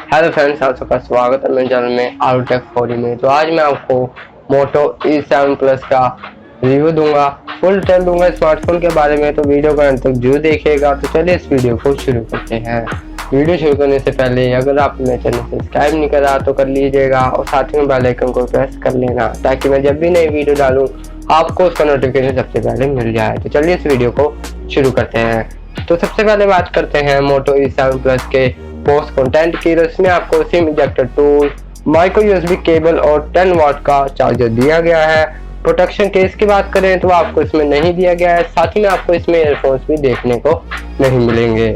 Hello friends, आप सबका स्वागत है मेरे चैनल में आरुटेक 4 में। तो आज मैं आपको मोटो E7 प्लस का रिव्यू दूंगा, फुल डिटेल दूंगा स्मार्टफोन के बारे में। तो वीडियो को अंत तक जरूर देखिएगा। तो चलिए इस वीडियो को शुरू करते हैं। वीडियो शुरू करने से पहले अगर आप मेरे चैनल सब्सक्राइब नहीं करा तो कर लीजिएगा और साथ में बेल आइकन को प्रेस कर लेना, ताकि मैं जब भी नई वीडियो डालूँ आपको उसका नोटिफिकेशन सबसे पहले मिल जाए। तो चलिए इस वीडियो को शुरू करते हैं। तो सबसे पहले बात करते हैं मोटो E7 प्लस के पोस्ट कंटेंट की। तो इसमें आपको SIM ejector tool, micro USB cable और 10 वाट का चार्जर दिया गया है। प्रोटेक्शन केस की बात करें तो आपको इसमें नहीं दिया गया है। साथ ही में आपको इसमें ईयरफोन्स भी देखने को नहीं मिलेंगे।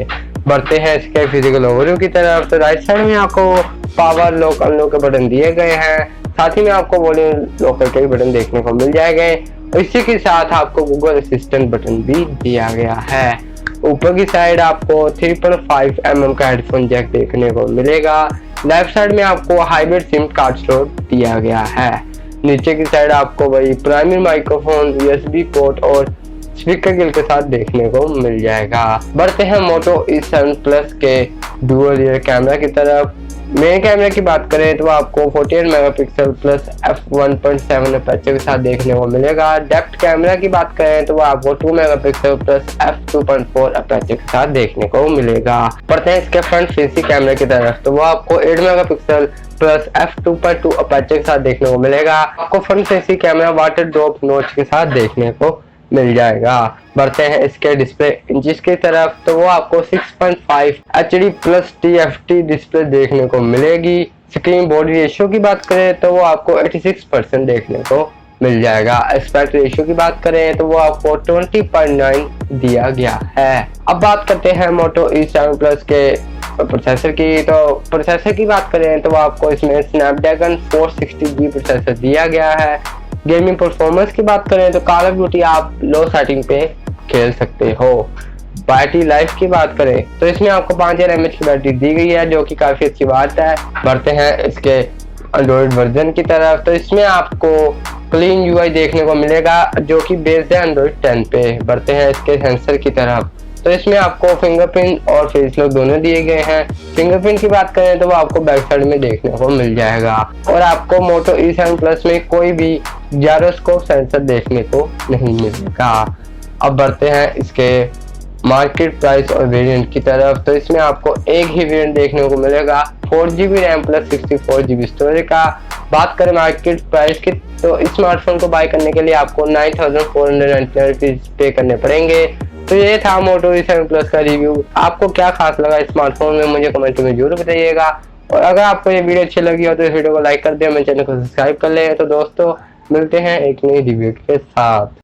बढ़ते हैं इसके फिजिकल ओवरव्यू की तरफ। तो राइट साइड में आपको पावर लॉक अनलॉक के बटन दिए गए हैं। साथ ही में आपको वॉल्यूम लॉकर के बटन देखने को मिल जाएंगे। इसी के साथ आपको गूगल असिस्टेंट बटन भी दिया गया है। ऊपर की साइड आपको 3.5 mm का हेडफोन जैक देखने को मिलेगा। लेफ्ट साइड में आपको हाइब्रिड सिम कार्ड स्लॉट दिया गया है। नीचे की साइड आपको वही प्राइमरी माइक्रोफोन, USB पोर्ट और स्पीकर ग्रिल के साथ देखने को मिल जाएगा। बढ़ते हैं मोटो E7 प्लस के डुअल रियर कैमरा की तरफ। मेन कैमरा की बात करें तो आपको 48 मेगापिक्सल प्लस f1.7 अपर्चर के साथ देखने को मिलेगा। डेप्थ कैमरा की बात करें तो आपको 2 मेगापिक्सल प्लस f2.4 अपर्चर के साथ देखने को मिलेगा। बढ़ते हैं इसके फ्रंट फेसिंग कैमरा की तरफ। तो वो आपको 8 मेगापिक्सल प्लस f2.2 अपर्चर के साथ देखने को मिलेगा। आपको front facing camera water drop notch के साथ देखने को मिल जाएगा। बढ़ते हैं इसके डिस्प्ले इंचेस की तरफ। तो वो आपको 6.5 HD प्लस TFT डिस्प्ले देखने को मिलेगी। स्क्रीन बॉडी रेशियो की बात करें तो वो आपको 86% देखने को मिल जाएगा। एस्पेक्ट रेशियो की बात करें तो वो आपको 20.9 दिया गया है। अब बात करते हैं मोटो E7 प्लस के प्रोसेसर की। तो प्रोसेसर की बात करें तो वो आपको इसमें स्नैपड्रैगन 460G प्रोसेसर दिया गया है। गेमिंग परफॉर्मेंस की बात करें तो कॉल ऑफ ड्यूटी आप लो सेटिंग पे खेल सकते हो। बैटरी लाइफ की बात करें तो इसमें आपको 5000 mAh की बैटरी दी गई है, जो कि काफी अच्छी बात है। बढ़ते हैं इसके एंड्रॉइड वर्जन की तरफ। तो इसमें आपको क्लीन UI देखने को मिलेगा, जो कि बेस्ड है एंड्रॉइड 10 पे। बढ़ते हैं इसके सेंसर की तरफ। तो इसमें आपको फिंगरप्रिंट और फेस लॉक दोनों दिए गए हैं। फिंगरप्रिंट की बात करें तो वो आपको बैक साइड में देखने को मिल जाएगा। और आपको मोटो E7 प्लस में कोई भी जायरोस्कोप सेंसर देखने को नहीं मिलेगा। अब बढ़ते हैं इसके मार्केट प्राइस और वेरिएंट की तरफ। तो इसमें आपको एक ही वेरिएंट देखने को मिलेगा, 4GB RAM plus 64GB storage का। बात करें मार्केट प्राइस की तो इस स्मार्टफोन को बाय करने के लिए आपको 9499 रुपीज पे करने पड़ेंगे। तो ये था मोटो E7 प्लस का रिव्यू। आपको क्या खास लगा इस स्मार्टफोन में, मुझे कमेंट में जरूर बताइएगा। और अगर आपको ये वीडियो अच्छी लगी हो तो इस वीडियो को लाइक कर दें, मेरे चैनल को सब्सक्राइब कर लें। तो दोस्तों मिलते हैं एक नई रिव्यू के साथ।